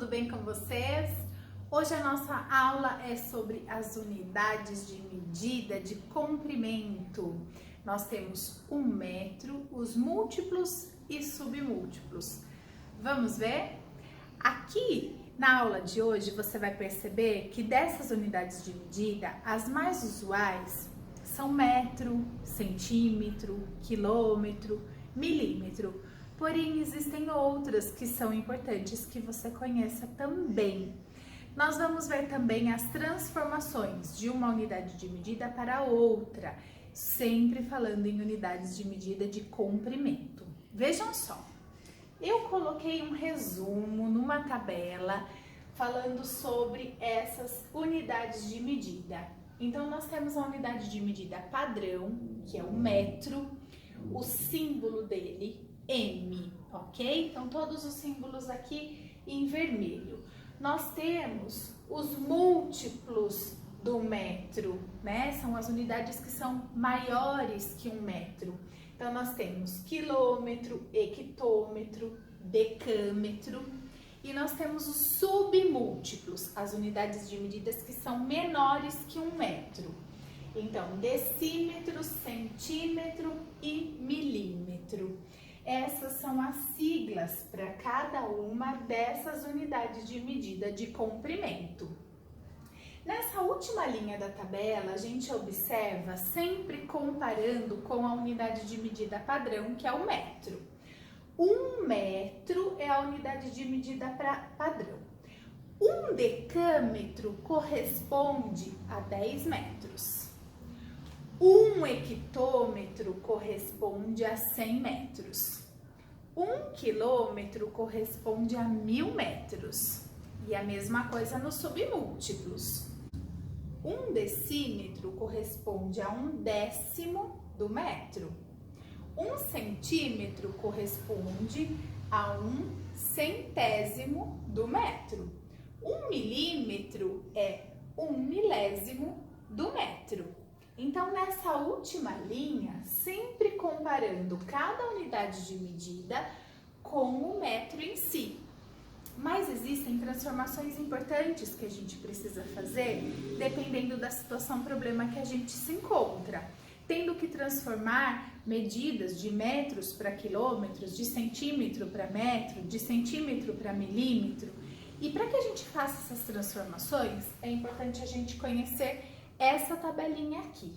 tudo bem com vocês? Hoje a nossa aula é sobre as unidades de medida de comprimento. Nós temos o metro, os múltiplos e submúltiplos. Vamos ver? Aqui na aula de hoje você vai perceber que dessas unidades de medida, as mais usuais são metro, centímetro, quilômetro, milímetro. Porém, existem outras que são importantes que você conheça também. Nós vamos ver também as transformações de uma unidade de medida para outra, sempre falando em unidades de medida de comprimento. Vejam só, eu coloquei um resumo numa tabela falando sobre essas unidades de medida. Então, nós temos a unidade de medida padrão, que é o metro, o símbolo dele, M, ok? Então, todos os símbolos aqui em vermelho. Nós temos os múltiplos do metro, né? São as unidades que são maiores que um metro. Então, nós temos quilômetro, hectômetro, decâmetro. E nós temos os submúltiplos, as unidades de medidas que são menores que um metro. Então, decímetro, centímetro e milímetro. Essas são as siglas para cada uma dessas unidades de medida de comprimento. Nessa última linha da tabela, a gente observa sempre comparando com a unidade de medida padrão, que é o metro. 1 metro é a unidade de medida padrão. 1 decâmetro corresponde a 10 metros. 1 hectômetro corresponde a 100 metros. 1 quilômetro corresponde a 1000 metros. E a mesma coisa nos submúltiplos. 1 decímetro corresponde a 1/10 do metro. 1 centímetro corresponde a 1/100º do metro. 1 milímetro é 1/1000 do metro. Então, nessa última linha, sempre comparando cada unidade de medida com o metro em si. Mas existem transformações importantes que a gente precisa fazer dependendo da situação, problema que a gente se encontra. Tendo que transformar medidas de metros para quilômetros, de centímetro para metro, de centímetro para milímetro. E para que a gente faça essas transformações, é importante a gente conhecer essa tabelinha aqui.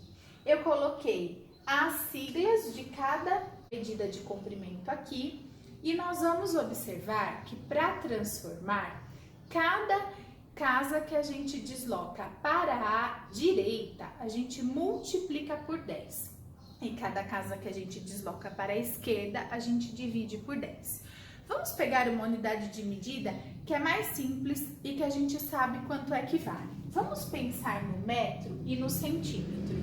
Eu coloquei as siglas de cada medida de comprimento aqui e nós vamos observar que para transformar, cada casa que a gente desloca para a direita, a gente multiplica por 10. E cada casa que a gente desloca para a esquerda, a gente divide por 10. Vamos pegar uma unidade de medida que é mais simples e que a gente sabe quanto é que vale. Vamos pensar no metro e no centímetro.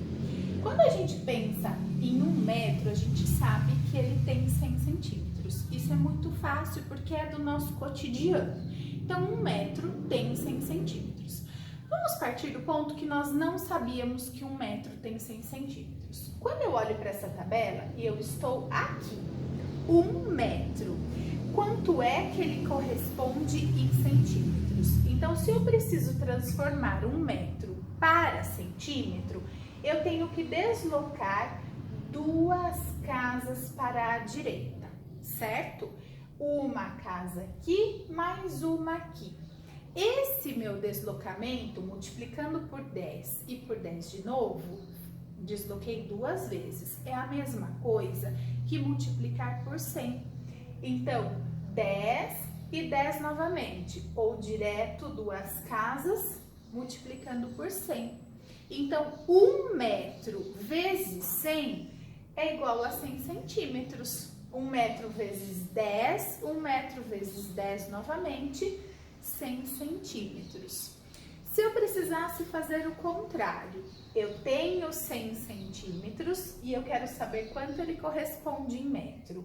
Quando a gente pensa em 1 metro, a gente sabe que ele tem 100 centímetros. Isso é muito fácil porque é do nosso cotidiano. Então, 1 metro tem 100 centímetros. Vamos partir do ponto que nós não sabíamos que 1 metro tem 100 centímetros. Quando eu olho para essa tabela e eu estou aqui, 1 metro, quanto é que ele corresponde em centímetros? Então, se eu preciso transformar 1 metro para centímetro, eu tenho que deslocar 2 casas para a direita, certo? Uma casa aqui, mais uma aqui. Esse meu deslocamento, multiplicando por 10 e por 10 de novo, desloquei 2 vezes. É a mesma coisa que multiplicar por 100. Então, 10 e 10 novamente, ou direto 2 casas, multiplicando por 100. Então, 1 metro vezes 100 é igual a 100 centímetros. 1 metro vezes 10, 1 metro vezes 10 novamente, 100 centímetros. Se eu precisasse fazer o contrário, eu tenho 100 centímetros e eu quero saber quanto ele corresponde em metro.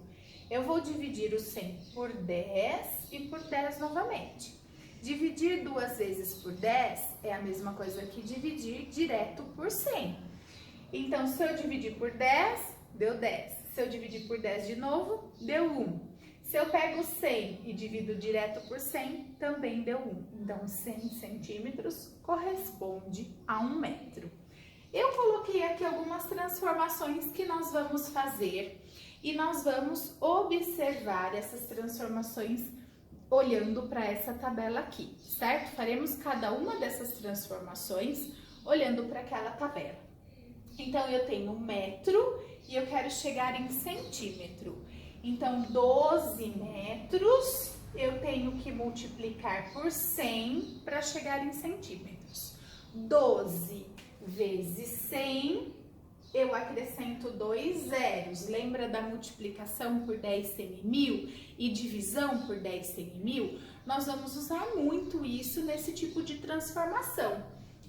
Eu vou dividir o 100 por 10 e por 10 novamente. Dividir 2 vezes por 10 é a mesma coisa que dividir direto por 100. Então, se eu dividir por 10, deu 10. Se eu dividir por 10 de novo, deu 1. Se eu pego 100 e divido direto por 100, também deu 1. Então, 100 centímetros corresponde a 1 metro. Eu coloquei aqui algumas transformações que nós vamos fazer e nós vamos observar essas transformações olhando para essa tabela aqui, certo? Faremos cada uma dessas transformações olhando para aquela tabela. Então, eu tenho 1 metro e eu quero chegar em centímetro. Então, 12 metros eu tenho que multiplicar por 100 para chegar em centímetros. 12 vezes 100, eu acrescento 2 zeros. Lembra da multiplicação por 10 semi mil e divisão por 10 semi mil? Nós vamos usar muito isso nesse tipo de transformação.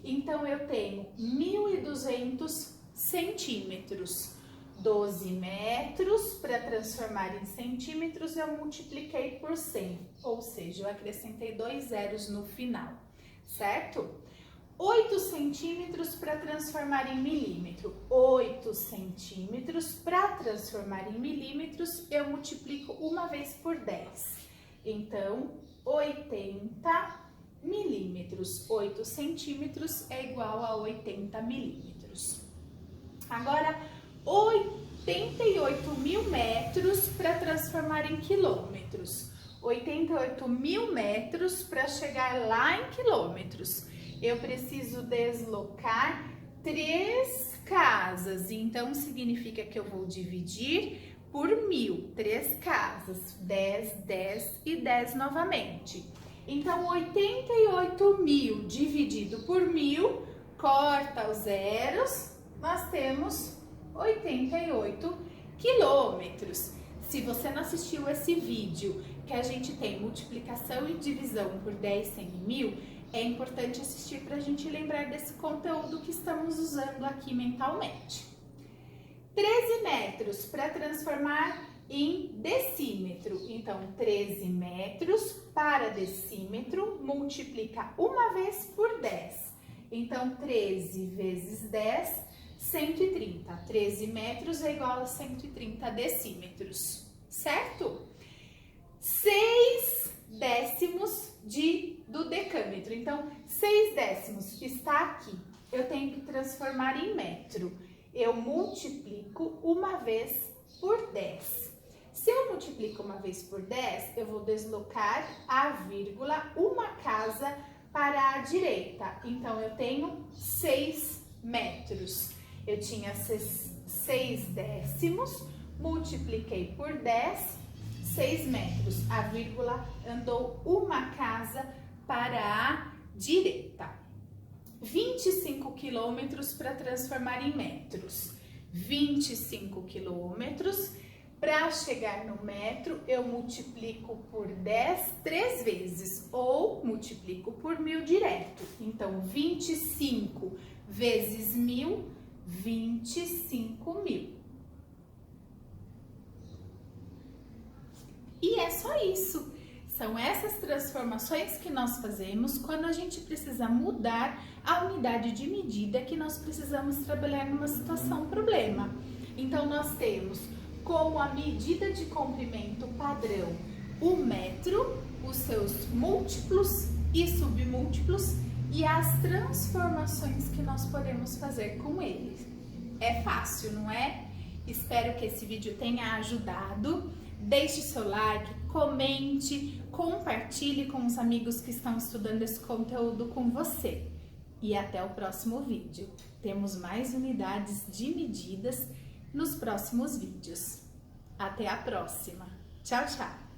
Então, eu tenho 1.200 centímetros. 12 metros, para transformar em centímetros, eu multipliquei por 100, ou seja, eu acrescentei 2 zeros no final, certo? 8 centímetros para transformar em milímetro. 8 centímetros para transformar em milímetros, eu multiplico uma vez por 10. Então, 80 milímetros. 8 centímetros é igual a 80 milímetros. Agora, 88 mil metros para transformar em quilômetros. 88 mil metros para chegar lá em quilômetros. Eu preciso deslocar 3 casas, então significa que eu vou dividir por 1.000, 3 casas, 10, 10 e 10 novamente. Então, 88 mil dividido por 1.000, corta os zeros, nós temos 88 quilômetros. Se você não assistiu esse vídeo, que a gente tem multiplicação e divisão por 10 semi mil, é importante assistir para a gente lembrar desse conteúdo que estamos usando aqui mentalmente. 13 metros para transformar em decímetro. Então, 13 metros para decímetro multiplica uma vez por 10. Então, 13 vezes 10, 130. 13 metros é igual a 130 decímetros, certo? 6 décimos do decâmetro. Então, 6 décimos está aqui. Eu tenho que transformar em metro. Eu multiplico uma vez por 10. Se eu multiplico uma vez por 10, eu vou deslocar a vírgula uma casa para a direita. Então, eu tenho 6 metros. Eu tinha 6 décimos, multipliquei por 10, 6 metros. A vírgula andou uma casa para a direita. 25 quilômetros para transformar em metros. 25 quilômetros. Para chegar no metro, eu multiplico por 10 3 vezes ou multiplico por 1.000 direto. Então, 25 vezes 1.000, 25 mil. E é só isso. São essas transformações que nós fazemos quando a gente precisa mudar a unidade de medida que nós precisamos trabalhar numa situação problema. Então, nós temos como a medida de comprimento padrão o metro, os seus múltiplos e submúltiplos e as transformações que nós podemos fazer com eles. É fácil, não é? Espero que esse vídeo tenha ajudado. Deixe seu like, comente, compartilhe com os amigos que estão estudando esse conteúdo com você. E até o próximo vídeo. Temos mais unidades de medidas nos próximos vídeos. Até a próxima. Tchau, tchau!